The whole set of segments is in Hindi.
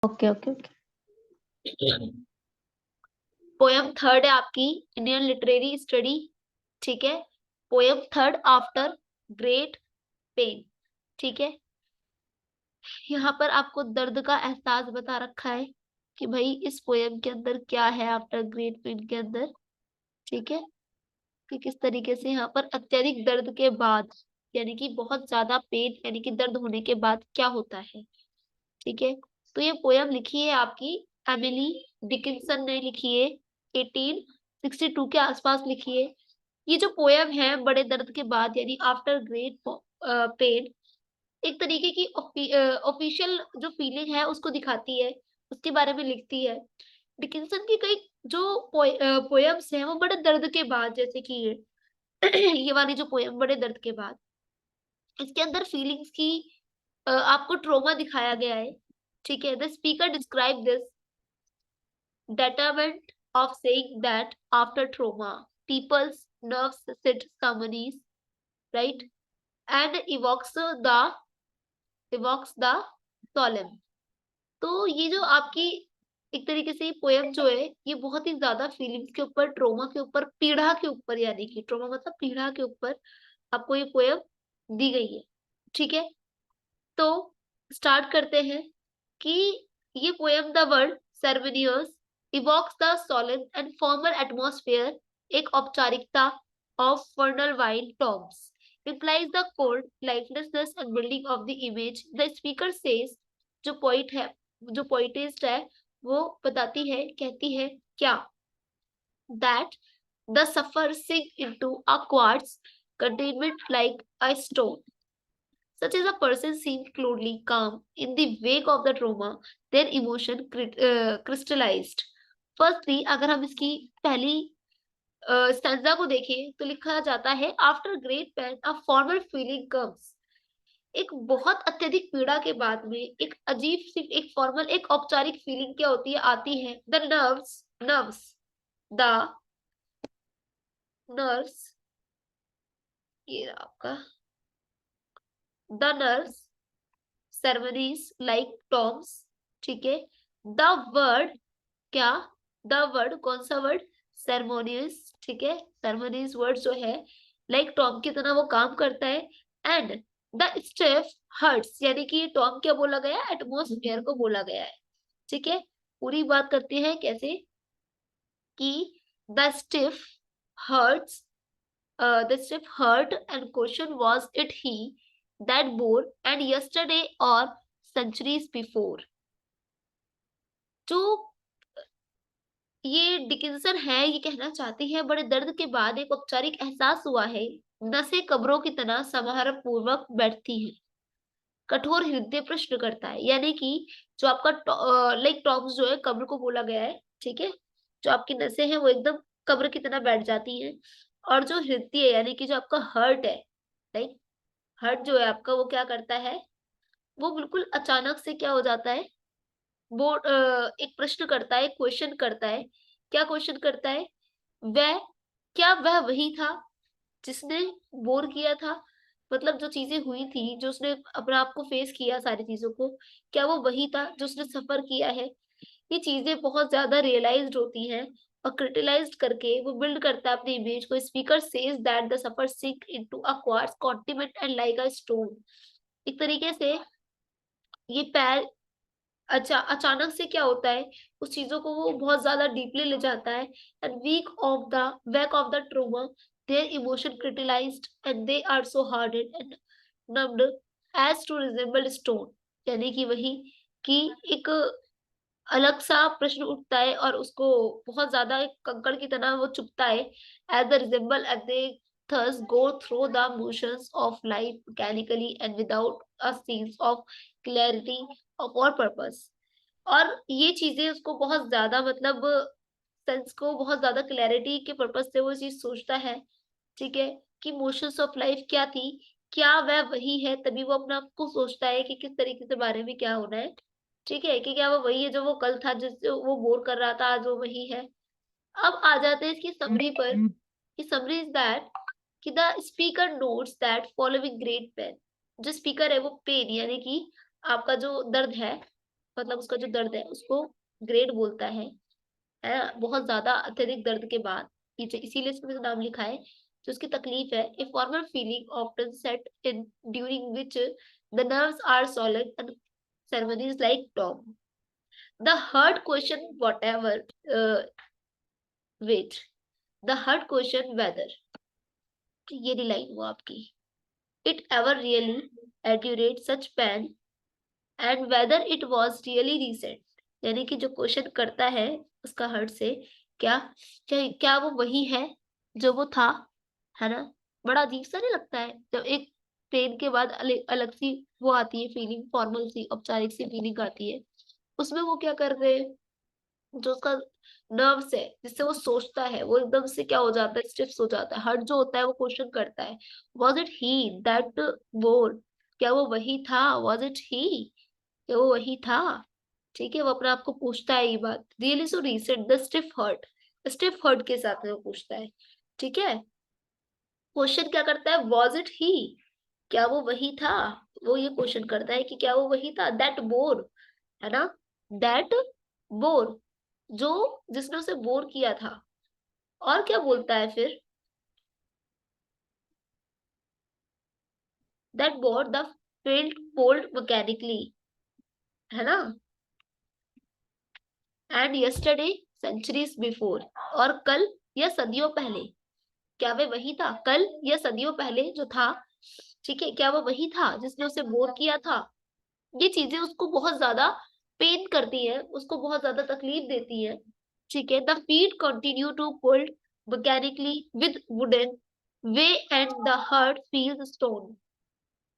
Okay okay okay. Poem third है आपकी इंडियन लिटरेरी स्टडी, ठीक है। Poem third after great pen, ठीक है। यहाँ पर आपको दर्द का एहसास बता रखा है कि भाई इस पोयम के अंदर क्या है आफ्टर ग्रेट पेन के अंदर, ठीक है। कि किस तरीके से यहाँ पर अत्यधिक दर्द के बाद, यानी कि बहुत ज्यादा पेन यानी कि दर्द होने के बाद क्या होता है, ठीक है। तो ये पोयम लिखी है आपकी एमिली डिकिंसन ने लिखी है, 1862 के आसपास लिखी है। ये जो पोयम है बड़े दर्द के बाद यानी आफ्टर ग्रेट पेन, एक तरीके की ऑफिशियल जो फीलिंग है उसको दिखाती है, उसके बारे में लिखती है। डिकिंसन की कई जो पोयम्स हैं वो बड़े दर्द के बाद, जैसे कि ये वाली जो पोयम बड़े दर्द के बाद, इसके अंदर फीलिंग्स की आपको ट्रोमा दिखाया गया है, ठीक है। The speaker describe this determined of saying that after trauma, people's nerves sit summoning, right, and evokes the solemn. तो ये जो आपकी एक तरीके से पोयम जो है ये बहुत ही ज्यादा फीलिंग्स के ऊपर, ट्रोमा के ऊपर, पीड़ा के ऊपर, यानी कि ट्रोमा मतलब पीड़ा के ऊपर आपको ये पोयम दी गई है, ठीक है। तो स्टार्ट करते हैं कि ये poem the word ceremonious evokes the solemn and formal atmosphere, एक औपचारिकता of funeral wine tombs implies the cold lifelessness and building of the image. The speaker says, जो पोइट है, जो पोइटिस्ट है, वो बताती है, कहती है क्या, that the suffer sink into a quartz containment like a stone. Such as a person seemed closely calm in the wake of the trauma, their emotion crystallized. Firstly, अगर हम इसकी पहली स्टैंजा को देखें तो लिखा जाता है after great pen a formal feeling comes. एक बहुत अत्यधिक पीड़ा के बाद में एक अजीब सी, एक फॉर्मल, एक औपचारिक फीलिंग क्या होती है, आती है। द नर्व्स द नर्व्स, ये रहा आपका, the nerves ceremonies like Tom's, ठीक है। द वर्ड क्या, द वर्ड कौन सा वर्ड, सेरेमोनियस, ठीक है। सेरेमनीज वर्ड जो है लाइक टॉम की तरह वो काम करता है। एंड द स्टिफ हर्ट्स, यानी कि टॉम क्या बोला गया है, एटमोस्फेयर को बोला गया है, ठीक है। पूरी बात करते हैं कैसे कि the stiff hearts, the stiff hurt and question was it he that bore and yesterday or centuries before. जो ये डिकिंसन है ये कहना चाहती है बड़े दर्द के बाद एक औपचारिक एहसास हुआ है, नसें कब्रों की तरह समारोह पूर्वक बैठती हैं, कठोर हृदय प्रश्न करता है, यानी कि जो आपका लाइक टॉम्स जो है कब्र को बोला गया है, ठीक है। जो आपकी नसें हैं वो एकदम कब्र की तरह बैठ जाती हैं, और जो हृदय यानी कि जो आपका हर्ट है, लाइक हर्ट जो है आपका वो क्या करता है, वो बिल्कुल अचानक से क्या हो जाता है, वो एक प्रश्न करता है, क्वेश्चन करता है। क्या क्वेश्चन करता है, वह, क्या वह वही था जिसने बोर किया था, मतलब जो चीजें हुई थी, जो उसने अपने आप को फेस किया सारी चीजों को, क्या वो वही था जो उसने सफर किया है। ये चीजें बहुत ज्यादा रियलाइज्ड होती हैं और क्रिटिलाइज्ड करके वो बिल्ड करता है अपनी इमेज को। Speaker says that the suffer sink into a quartz continent and like a stone, एक तरीके से ये पैर, अच्छा अचानक से क्या होता है, उस चीजों को वो बहुत ज्यादा डीपली ले जाता है। And weak of the trauma, their emotion crystallized and they are so hardened and numbed as to resemble stone, यानी कि वही कि एक अलग सा प्रश्न उठता है और उसको बहुत ज्यादा एक कंकड़ की तरह वो चुभता है। As the resemble as they thus go through the motions of life mechanically and without a sense of clarity of or purpose. और ये चीजें उसको बहुत ज्यादा मतलब सेंस को बहुत ज्यादा क्लैरिटी के पर्पज से वो चीज सोचता है, ठीक है। कि मोशंस ऑफ लाइफ क्या थी, क्या वह वही है, तभी वो अपना आप को सोचता है कि किस तरीके से बारे में क्या होना है, ठीक है। कि क्या वो वही है जो वो कल था, जिससे वो बोर कर रहा था, आज वो वही है। अब आ जाते हैं इसकी समरी पर। कि समरी इज दैट कि the speaker notes that following great pen, जो स्पीकर है वो पेन यानी कि आपका जो दर्द है, मतलब उसका जो दर्द है उसको ग्रेट बोलता है बहुत ज्यादा अत्यधिक दर्द के बाद, इसीलिए इसमें जो नाम लिखा है, जो उसकी तकलीफ है, a formal feeling often set in during which the nerves are solid and ceremonies like Tom. The hard question, whatever, wait, the hard question whether, ये लाइन वो आपकी, it ever really endured such pain and whether it was really recent, यानी कि जो क्वेश्चन करता है उसका हर्ट से, क्या क्या वो वही है जो वो था, है ना। बड़ा अजीब सा नहीं लगता है जब एक पेन के बाद अलग सी वो आती है फीलिंग, फॉर्मल सी औपचारिक सी फीलिंग आती है, उसमें वो क्या कर रहे हैं, जो उसका नर्व्स है जिससे वो सोचता है वो एकदम से क्या हो जाता है, स्टिफ हो जाता है। हर्ट जो होता है वो क्वेश्चन करता है, was it he that bore, क्या वो वही था, वॉज इट ही, क्या वो वही था। ठीक है, वो अपने आप को पूछता है ये बात, really so recent the stiff heart के साथ में वो पूछता है। ठीक है, क्वेश्चन क्या करता है, वॉज इट ही, क्या वो वही था, वो ये क्वेश्चन करता है कि क्या वो वही था, दैट बोर, है ना, दैट बोर, जो जिसने उसे बोर किया था। और क्या बोलता है फिर, that bore the field fold mechanically, है ना, एंड यस्टरडे सेंचुरीज बिफोर, और कल या सदियों पहले, क्या वे वही था, कल या सदियों पहले जो था। ठीक है, क्या वो वही था जिसने उसे बोर किया था। ये चीजें उसको बहुत ज्यादा पेन करती है, उसको बहुत ज्यादा तकलीफ देती है। ठीक है, the feet continue to pulled mechanically with wooden way and the heart feels stone,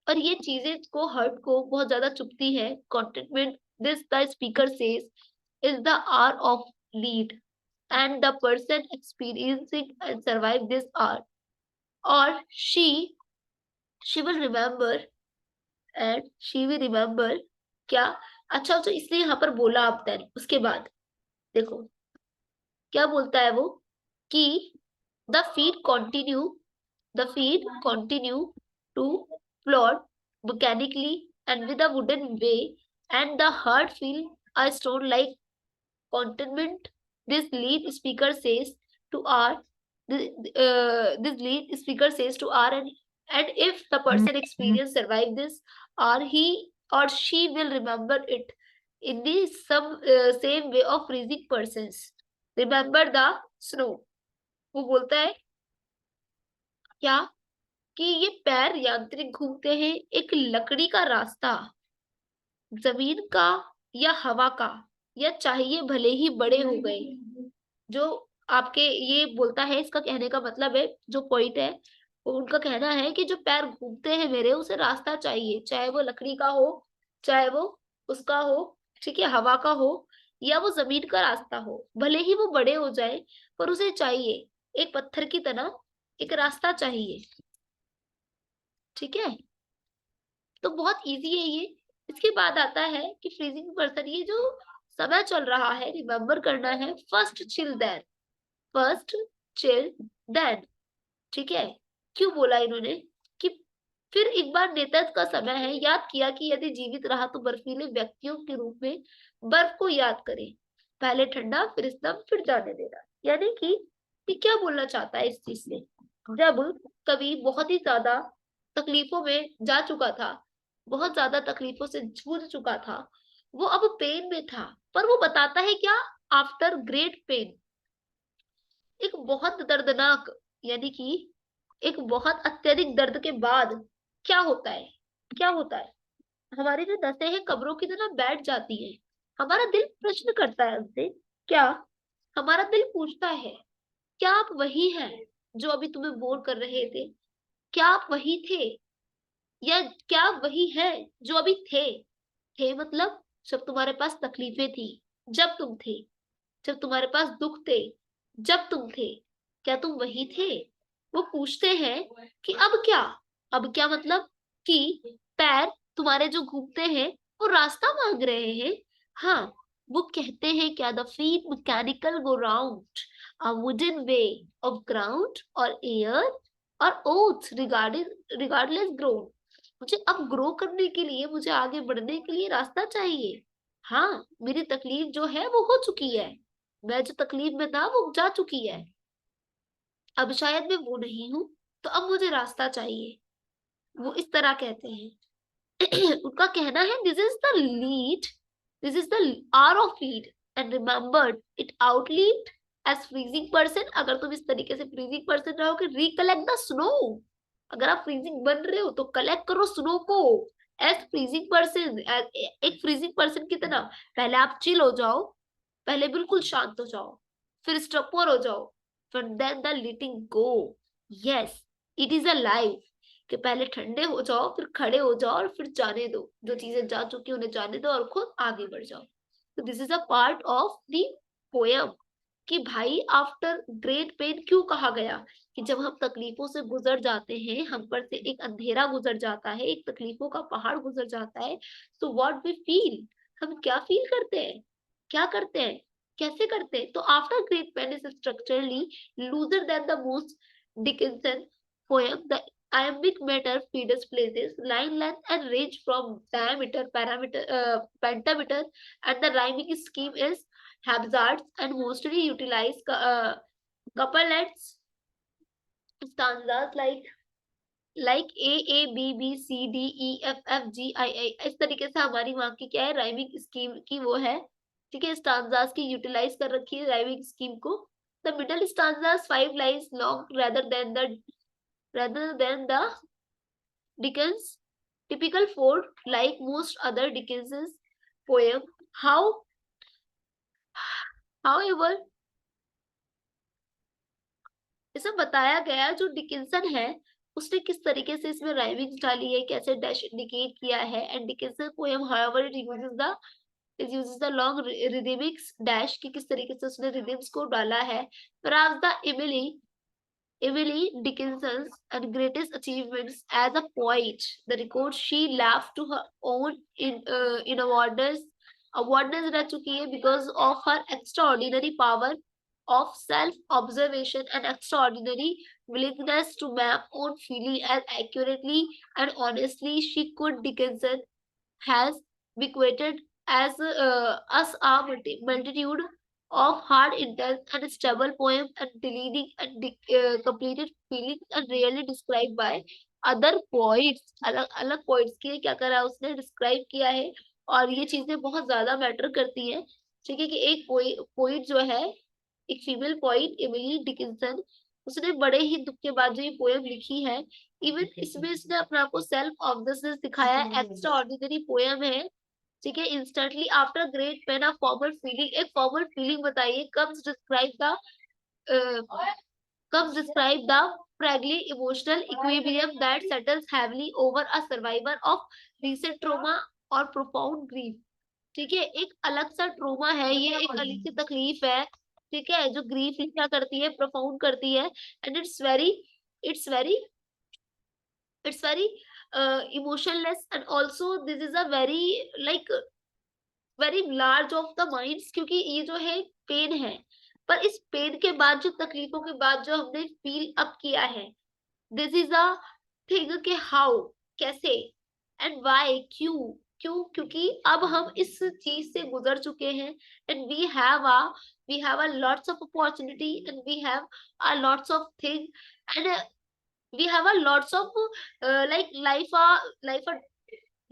और ये चीजें को हर्ट को बहुत ज्यादा चुभती है। Contentment this the speaker says is the hour of lead and the person experiencing and survive this hour, और she will remember and she will remember, क्या, अच्छा तो इसलिए यहाँ पर बोला आप देन, उसके बाद देखो क्या बोलता है वो, कि the feet continue, the feet continue to plod mechanically and with a wooden way, and the heart feel a stone like contentment. This lead speaker says to R, this lead speaker says to R, and if the person experience survive this, or he or she will remember it in the some same way of freezing persons remember the snow। वो बोलता है क्या, कि ये पैर यांत्रिक घूमते हैं, एक लकड़ी का रास्ता, जमीन का या हवा का, या चाहिए भले ही बड़े हो गए, जो आपके ये बोलता है, इसका कहने का मतलब है, जो पॉइंट है उनका कहना है कि जो पैर घूमते हैं मेरे, उसे रास्ता चाहिए, चाहे वो लकड़ी का हो, चाहे वो उसका हो, ठीक है, हवा का हो, या वो जमीन का रास्ता हो, भले ही वो बड़े हो जाए, पर उसे चाहिए, एक पत्थर की तरह एक रास्ता चाहिए। ठीक है, तो बहुत इजी है ये। इसके बाद आता है कि फ्रीजिंग पर्सन, ये जो समय चल रहा है रिमेम्बर करना है, first chill then, first chill then. ठीक है, क्यों बोला इन्होंने, कि फिर एक बार नेतृत्व का समय है, याद किया कि यदि जीवित रहा तो बर्फीले व्यक्तियों के रूप में बर्फ को याद करे, पहले ठंडा फिर स्तंभ फिर जाने देना। यानी कि ये क्या बोलना चाहता है इस चीज से, जब कभी बहुत ही ज्यादा तकलीफों में जा चुका था, बहुत ज्यादा तकलीफों से जूझ चुका था, वो अब पेन में था, पर वो बताता है क्या, आफ्टर ग्रेट पेन, एक बहुत दर्दनाक, यानी कि एक बहुत अत्यधिक दर्द के बाद क्या होता है, क्या होता है, हमारी जो नसें हैं कब्रों की तरह बैठ जाती है, हमारा दिल प्रश्न करता है हमसे, क्या, हमारा दिल पूछता है, क्या आप वही हैं जो अभी तुम्हें बोर कर रहे थे, क्या आप वही थे, या क्या वही है जो अभी थे मतलब जब तुम्हारे पास तकलीफें थी, जब तुम थे, जब तुम्हारे पास दुख थे, जब तुम थे, क्या तुम वही थे। वो पूछते हैं कि अब क्या मतलब, कि पैर तुम्हारे जो घूमते हैं वो रास्ता मांग रहे हैं। हाँ, वो कहते हैं क्या, the feet mechanical go round a wooden way of ground और एयर और ओथ रिगार्डलेस ग्रोन, मुझे अब ग्रो करने के लिए, मुझे आगे बढ़ने के लिए रास्ता चाहिए। हाँ, मेरी तकलीफ जो है वो हो चुकी है, मैं जो तकलीफ में था वो जा चुकी है, अब शायद मैं वो नहीं हूँ, तो अब मुझे रास्ता चाहिए। वो इस तरह कहते हैं। उनका कहना है this is the lead, this is the hour of lead and remembered it outlived as freezing person. अगर तुम इस तरीके से फ्रीजिंग पर्सन रहोगे, रिकलेक्ट द स्नो। अगर आप फ्रीजिंग बन रहे हो तो कलेक्ट करो स्नो को एज फ्रीजिंग पर्सन, एक फ्रीजिंग पर्सन की तरह। पहले आप चिल हो जाओ, पहले बिल्कुल शांत हो जाओ, फिर स्टपोर हो जाओ, फिर then the letting go. Yes, it is a life कि पहले ठंडे हो जाओ, फिर खड़े हो जाओ और फिर जाने दो, जो चीजें जा चुकी उन्हें जाने दो और खुद आगे बढ़ जाओ। तो this is a part of the poem कि भाई आफ्टर ग्रेट पेन क्यों कहा गया, कि जब हम तकलीफों से गुजर जाते हैं, हम पर से एक अंधेरा गुजर जाता है, एक तकलीफों का पहाड़ गुजर जाता है, तो व्हाट वी फील, हम क्या फील करते हैं, क्या करते हैं, कैसे करते हैं। तो after great pain is structurally looser than the most Dickinson poem. The iambic meter feeders places line length and range from diameter, parameter, pentameter, and the rhyming scheme is haphazard and mostly utilize couplets, stanzas like AABBCDEFFGII। इस तरीके से हमारी वहाँ की क्या है, राइमिंग स्कीम की वो है, ठीक है, स्टांजास की यूटिलाइज कर रखी है राइमिंग स्कीम को। The middle stanzas 5 lines long rather than the Dickens' typical fort, like most other Dickens's poem. How, however, इसमें बताया गया जो डिकिंसन है उसने किस तरीके से इसमें राइमिंग डाली है, कैसे डैश इंडिकेट किया है। And Dickinson poem however it uses the long rhythmics dash की किस तरीके से उसने रिदम्स को डाला है। Perhaps the Emily Dickinson's and greatest achievements as a poet, the record she left to her own in awards रह चुकी है because of her extraordinary power of self-observation and extraordinary willingness to map own feeling as accurately and honestly she could. Dickinson has bequeathed us a multitude of hard, intense, and stable poems and deleting and completed feelings and rarely described by other poets। अलग अलग poets के क्या करा उसने डिस्क्राइब किया है, और ये चीजें बहुत ज्यादा मैटर करती हैं। ठीक है कि एक पोइट जो है, एक फीमेल पोइट एमिली डिकिंसन, उसने बड़े ही दुख के बाद जो ये पोएम लिखी है, इवन इसमें इसने अपने आप को सेल्फ ऑब्सेसिव दिखाया है, एक्स्ट्रा ऑर्डिनरी पोएम है। ठीक है, instantly after great pain of formal feeling, एक फॉर्मल फीलिंग बताइए, comes describe the fragile emotional equilibrium that settles heavily over a survivor of recent trauma or profound grief। ठीक है, एक अलग सा ट्रोमा है ये, एक अलग सी तकलीफ है, ठीक है, जो ग्रीफ क्या करती है, प्रोफाउंड करती है। And it's very it's very emotionless and also this is a very like very large of the minds, क्योंकि ये जो है पेन है, पर इस पेन के बाद जो तकलीफों के बाद जो हमने फील अप किया है, दिस इज अ थिंग के हाउ, कैसे, एंड व्हाई, क्यों, क्योंकि अब हम इस चीज से गुजर चुके हैं। And we have a lots of opportunity and we have a lots of thing and we have a lots of like life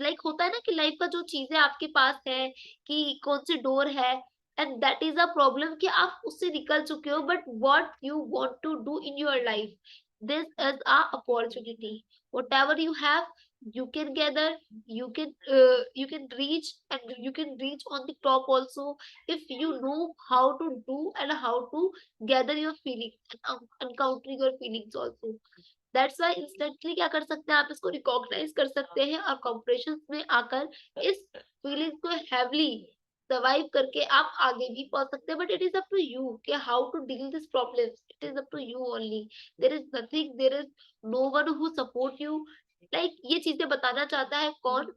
like होता है ना कि लाइफ का जो चीजें आपके पास है कि कौन सी डोर है, and that is a problem कि आप उससे निकल चुके हो, but what you want to do in your life, this is a opportunity. whatever you have, you can gather, you can reach, and you can reach on the top also if you know how to do and how to gather your feelings and encounter your feelings also। That's why instantly क्या कर सकते हैं, आप इसको रिकॉग्नाइज कर सकते हैं और कॉम्प्रेशन में आकर इस फीलिंग को हैवली सर्वाइव करके आप आगे भी पहुंच सकते हैं। But it is up to you कि how to deal this problem, it is up to you only. There is nothing, there is no one who support you. Like ये चीजें बताना चाहता है कौन,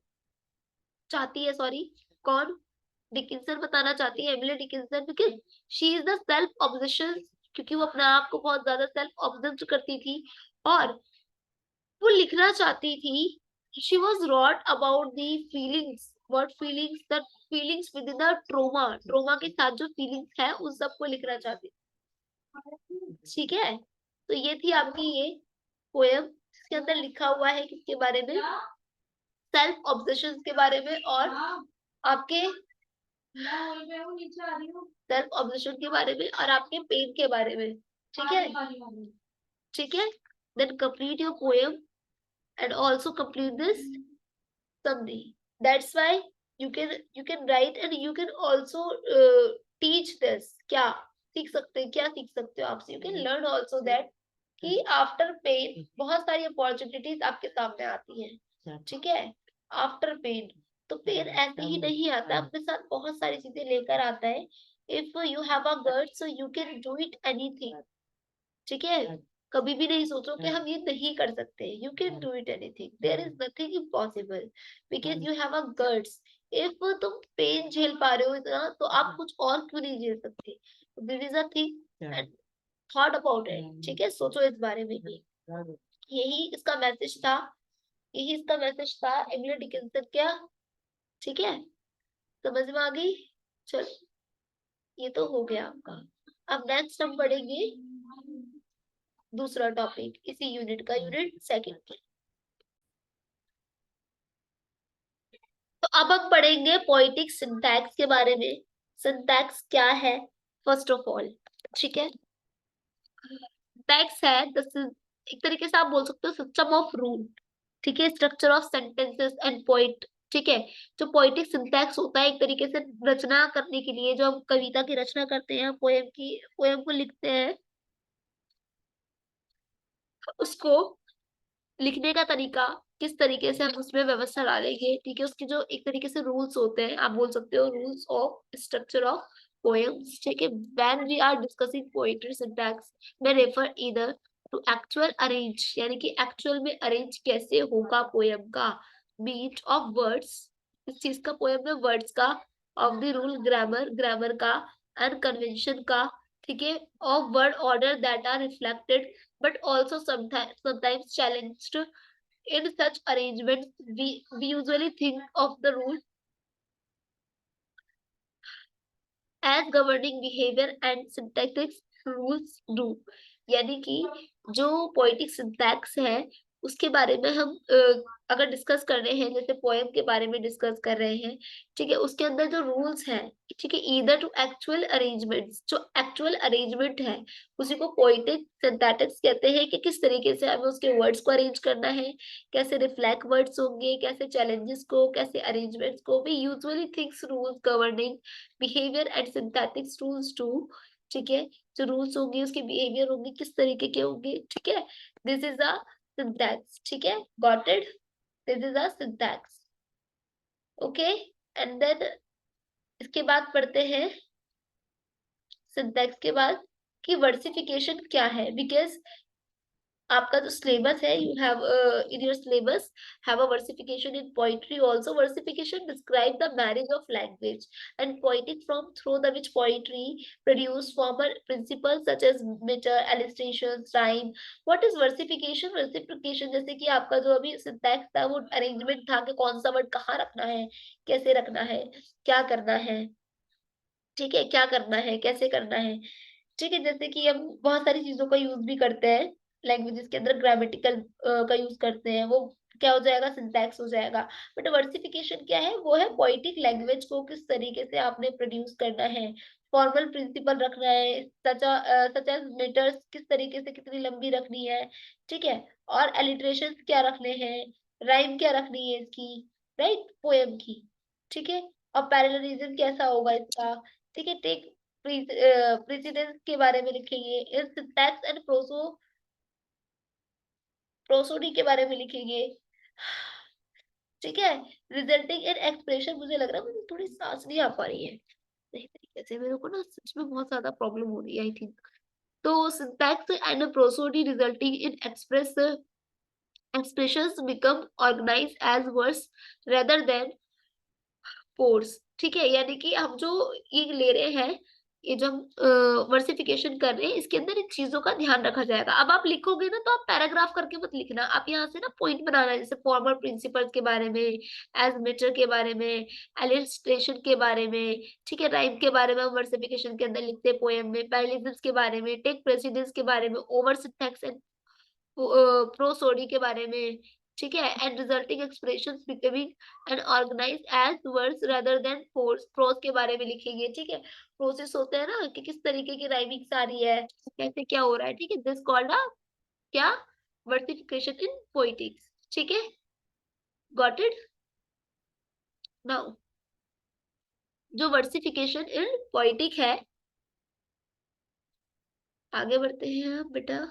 चाहती है सॉरी, कौन, डिकिंसन बताना चाहती है, Emily Dickinson, because she is the self obsession, क्योंकि वो अपने आप को बहुत ज्यादा सेल्फ ऑब्सेस्ड करती थी और वो लिखना चाहती थी। She was wrote about the feelings what feelings, the feelings within the trauma, trauma के साथ जो फीलिंग्स है उस सबको लिखना चाहती हूँ। ठीक है, तो ये थी आपकी ये पोयम, जिसके अंदर लिखा हुआ है किसके बारे में, सेल्फ ऑब्सेशन के बारे में और आपके सेल्फ ऑब्सेशन के बारे में और आपके पेन के बारे में। ठीक है, ठीक है, then complete your poem and also complete this summary. That's why you can write and you can also teach this. क्या सीख सकते हैं, क्या सीख सकते हो आपसे, you can learn also that कि आफ्टर पेन बहुत सारी अपॉर्चुनिटीज आपके सामने आती हैं। ठीक है, आफ्टर पेन, तो पेन ऐसे ही नहीं आता, अपने साथ बहुत सारी चीजें लेकर आता है। If you have a gut so you can do it anything. ठीक है, कभी भी नहीं सोचो कि हम ये नहीं कर सकते, you can do it anything, there is nothing impossible because you have a guts. If तुम पेन झेल पा रहे हो इतना, तो आप कुछ और क्यों नहीं झेल सकते, this is a thing and thought about it. ठीक है, सोचो इस बारे में भी। यही इसका मैसेज था, यही इसका मैसेज था एमिली डिकिंसन क्या। ठीक है, समझ में आ गई। चलो, ये तो हो गया आपका। अब नेक्स्ट हम पढ़ेंगे दूसरा टॉपिक इसी यूनिट का, यूनिट सेकंड। तो अब हम पढ़ेंगे पोएटिक सिंटैक्स के बारे में। सिंटैक्स क्या है फर्स्ट ऑफ ऑल। ठीक है, सिंटैक्स है एक तरीके से आप बोल सकते हो सिस्टम ऑफ रूल। ठीक है, structure of sentences and poet. ठीक है, जो पोएटिक सिंटैक्स होता है एक तरीके से रचना करने के लिए, जो हम कविता की रचना करते हैं, पोएम को लिखते हैं, उसको लिखने का तरीका किस तरीके से हम उसमें व्यवस्था डालेंगे। ठीक है, उसके जो एक तरीके से रूल्स होते हैं, आप बोल सकते हो rules of structure of poems. ठीक है, when we are discussing poetry syntax मैं refer either to actual arrange, यानी कि एक्चुअल में अरेंज कैसे होगा पोएम का, बीट ऑफ वर्ड्स, इस चीज का, पोएम में वर्ड्स का, of the rule grammar, grammar का, एंड कन्वेंशन का। ठीक है, of word order that are reflected but also sometimes challenged. In such arrangements, we usually think of the rule as governing behavior and syntactic rules do। यानी कि जो पोएटिक सिंटैक्स है उसके बारे में हम अगर डिस्कस कर रहे हैं, जैसे पोएम के बारे में डिस्कस कर रहे हैं, ठीक है, उसके अंदर जो रूल्स हैं, ठीक है, ईदर टू एक्चुअल अरेंजमेंट्स, जो एक्चुअल अरेंजमेंट है उसी को पोएटिक सिंथेटिक्स कहते हैं, कि किस तरीके से हमें उसके वर्ड्स को अरेंज करना है, कैसे रिफ्लेक्ट वर्ड्स होंगे, कैसे चैलेंजेस को, कैसे अरेंजमेंट्स को। We usually thinks rules governing behaviour and synthetics rules too. ठीक है, जो रूल्स होंगे उसके बिहेवियर होंगे किस तरीके के होंगे। ठीक है, दिस इज अ सिंटैक्स। ठीक है, got it, this is a syntax. Okay, and then इसके बाद पढ़ते हैं सिंटैक्स के बाद कि वर्सिफिकेशन क्या है। बिकॉज आपका जो सिलेबस है, you have in your syllabus have a versification in poetry also। versification describe the marriage of language and poetic form through the which poetry produce formal principles such as meter, illustrations, rhyme। what is versification? versification जैसे कि आपका जो अभी सिंटैक्स था वो अरेंजमेंट था कि कौन सा वर्ड कहाँ रखना है, कैसे रखना है, क्या करना है। ठीक है, क्या करना है, कैसे करना है। ठीक है, जैसे कि हम बहुत सारी चीजों का यूज भी करते हैं लैंग्वेजेस के अंदर, ग्रामेटिकल का यूज करते हैं, वो क्या हो जाएगा, सिंटैक्स हो जाएगा। बट वर्सिफिकेशन क्या है, वो है पोएटिक लैंग्वेज को किस तरीके से आपने प्रोड्यूस करना है, फॉर्मल प्रिंसिपल रखना है, सच एज मीटर्स किस तरीके से कितनी लंबी रखनी है। ठीक है, और एलिट्रेशन क्या रखने हैं, राइम क्या रखनी है इसकी, राइट, पोएम की। ठीक है, और पैरेललिज्म कैसा होगा इसका। ठीक है, टेक प्रेसिडेंस के बारे में लिखेंगे, सिंटैक्स एंड प्रोसोडी के बारे में लिखेंगे। ठीक है, रिजल्टिंग इन एक्सप्रेशन, मुझे लग रहा है मुझे थोड़ी सांस नहीं आ पा रही है सही तरीके से, मेरे को ना सच में बहुत ज्यादा प्रॉब्लम हो रही है आई थिंक। तो syntax and prosody resulting in expressions become organized as words rather than course. ठीक है, यानी कि हम जो ये ले रहे हैं ये जो हम वर्सिफिकेशन कर रहे हैं इसके अंदर इन चीजों का ध्यान रखा जाएगा। अब आप लिखोगे ना तो आप पैराग्राफ करके मत लिखना, आप यहाँ से ना पॉइंट बनाना है, जैसे फॉर्मल प्रिंसिपल्स के बारे में, एज मेटर के बारे में, एलिस्ट्रेशन के बारे में, ठीक है, राइम के बारे में हम वर्सिफिकेशन के अंदर लिखते हैं पोएम में, पैरलिज्म्स के बारे में, टेक प्रेसिडेंस के बारे में, ओवर सिंटैक्स एंड प्रोसोडी के बारे में, ठीक है, and resulting expressions becoming and organised as words rather than prose के बारे में लिखेंगे, ठीक है। प्रोसेस होते हैं ना कि किस तरीके की राइमिंग्स आ रही है, कैसे क्या हो रहा है, ठीक है, दिस कॉल्ड अ क्या, वर्सिफिकेशन इन पोएटिक्स, ठीक है, गॉट इट नाउ। जो वर्सिफिकेशन इन पोएटिक है, आगे बढ़ते हैं हम बेटा।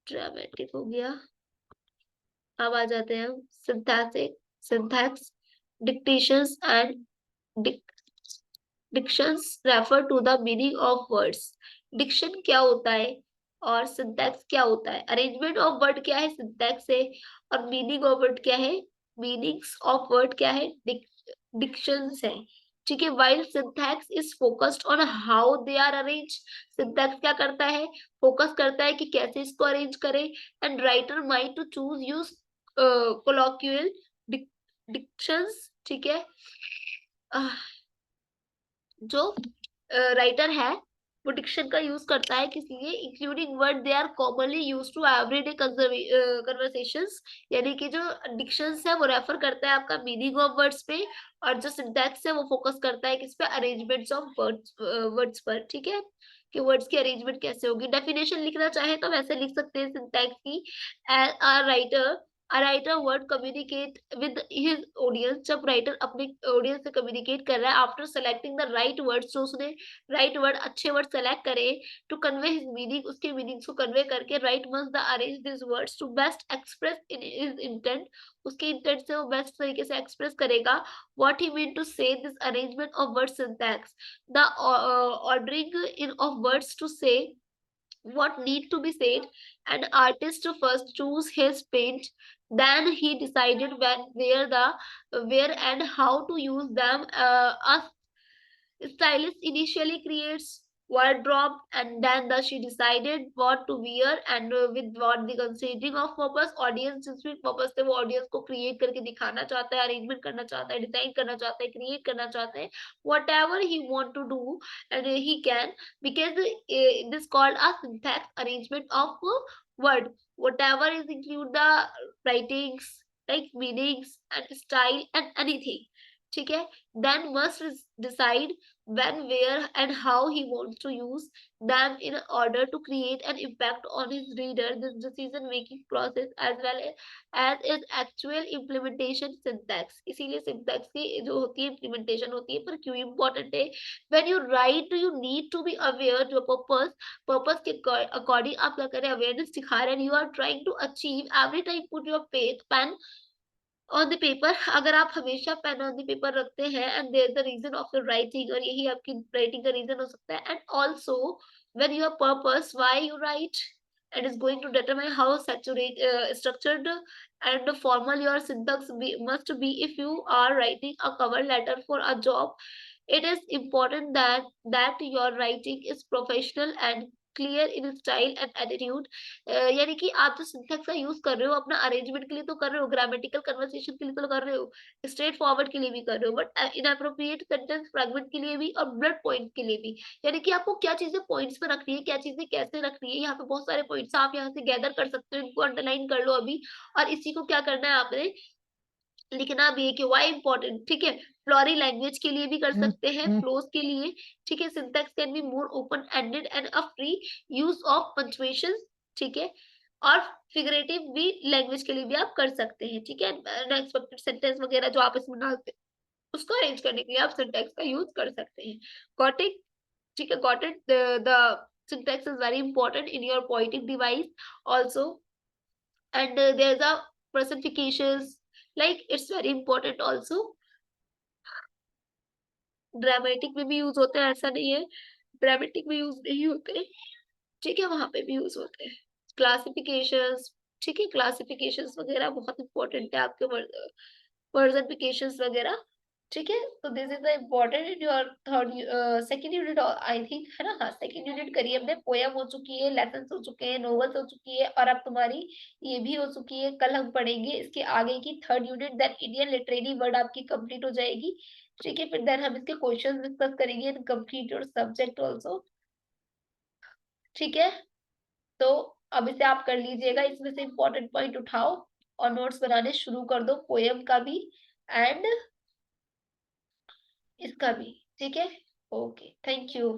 ड्रामेटिक हो गया, अब आ जाते हैं हम synthetic, synthetics, dictations and dictions refer to the meaning of words. Diction क्या होता है और सिंटैक्स क्या होता है? अरेंजमेंट ऑफ वर्ड क्या है? सिंटैक्स है। और मीनिंग ऑफ वर्ड क्या है? मीनिंग्स ऑफ वर्ड क्या है? डिक्शंस है, ठीक है। While syntax is focused on how they are arrange, syntax क्या करता है? फोकस करता है कि कैसे इसको अरेंज करें। And writer might to choose use colloquial dictions, ठीक है। जो राइटर है वो डिक्शन का यूज करता है किस लिए? Including word they are commonly use to everyday conversations, यानी कि जो डिक्शंस है वो रेफर करता है आपका मीनिंग ऑफ वर्ड्स पे, और जो सिंटैक्स है वो फोकस करता है किस पे? अरेंजमेंट्स ऑफ वर्ड्स, वर्ड्स पर, ठीक है, कि वर्ड्स की अरेंजमेंट कैसे होगी। डेफिनेशन लिखना चाहे तो वैसे लिख सकते हैं सिंटैक्स की। Writer word communicate with his audience, जब राइटर अपने ऑडियंस से कम्युनिकेट कर रहा है after selecting the right word, तो उसने राइट वर्ड, अच्छे वर्ड सेलेक्ट करे टू कन्वे हिज मीनिंग, उसके मीनिंग्स को कन्वे करके write must the arrange this words to best express in his intent, उसके इंटेंट से वो बेस्ट तरीके से एक्सप्रेस करेगा what he mean to say. This arrangement of word syntax, the ordering in of words to say what need to be said. An artist first choose his paint, then he decided when, where and how to use them. A stylist initially creates wardrobe, and then she decided what to wear and with what the considering of purpose, audience जिस purpose से वो audience को create करके दिखाना चाहता है, arrangement करना चाहता है, design करना चाहता है, create करना चाहता है, whatever he want to do, and he can, because this called a syntax, arrangement of word, whatever is include the writings like meanings and style and anything, ठीक है, then must decide when, where and how he wants to use them in order to create an impact on his reader. This decision making process as well as its actual implementation syntax, इसीलिए syntax की जो होती है implementation होती है, पर क्यों important है? When you write you need to be aware जो purpose के according आप क्या करें, awareness दिखा रहे हैं, you are trying to achieve every time put your pen on the paper, अगर आप हमेशा पेन ऑन द पेपर रखते हैं and there the reason of your writing, और यही आपकी राइटिंग का रीजन हो सकता है, and also when your purpose why you write and is going to determine how structured and formal your syntax must be. If you are writing a cover letter for a job, it is important that your writing is professional and clear in style and attitude, यानी कि आप जो सिंटैक्स का यूज कर रहे हो अपना अरेंजमेंट के लिए तो कर रहे हो, ग्रामेटिकल कन्वर्सेशन के लिए तो कर रहे हो, स्ट्रेट फॉरवर्ड के लिए भी कर रहे हो, बट इनअप्रोप्रिएट सेंटेंस फ्रैगमेंट के लिए भी और ब्लड पॉइंट के लिए भी, यानी कि आपको क्या चीजें पॉइंट्स पे रखनी है, क्या चीजें कैसे रखनी है। यहाँ पे बहुत सारे पॉइंट्स आप यहाँ से गैदर कर सकते हो, इनको अंडरलाइन कर लो अभी, और इसी को क्या करना है आपने लिखना भी है कि वाई इंपॉर्टेंट, ठीक है। फ्लोरी लैंग्वेज के लिए भी कर सकते हैं, फ्लोज के लिए, ठीक है। Syntax can be more open ended and a free use of punctuation, ठीक है। और फिगरेटिव भी लैंग्वेज के लिए भी आप कर सकते हैं, ठीक है। अनएक्सपेक्टेड सेंटेंस वगैरह जो आप इसमें डालते हैं उसको अरेंज करने के लिए आप सिंटैक्स का यूज कर सकते हैं। गॉट इट, ठीक है, got it. The syntax is very important in your poetic device also, and there's a personifications, like it's very important also। Dramatic में भी यूज होते हैं, ऐसा नहीं है ड्रामेटिक में यूज नहीं होते, ठीक है, वहां पे भी यूज होते हैं। क्लासिफिकेशंस, ठीक है, क्लासिफिकेशंस वगैरह बहुत इंपॉर्टेंट है आपके वर्जनिफिकेशंस वगैरह। ठीक है, तो this is the important in your third second unit I think, है ना? हाँ, सेकंड यूनिट करिए हमने, पोयम हो चुकी है, लेसन्स हो चुके हैं, नॉवेल्स हो चुकी है, और अब तुम्हारी ये भी हो चुकी है। कल हम पढ़ेंगे इसके आगे की third unit, then Indian literary word आपकी कंप्लीट हो जाएगी। ठीक है, फिर देन हम इसके क्वेश्चन डिस्कस करेंगे in complete your subject also. ठीक है, तो अब इसे आप कर लीजिएगा, इसमें से इंपॉर्टेंट पॉइंट उठाओ और नोट्स बनाने शुरू कर दो, पोयम का भी एंड इसका भी। ठीक है, ओके, थैंक यू।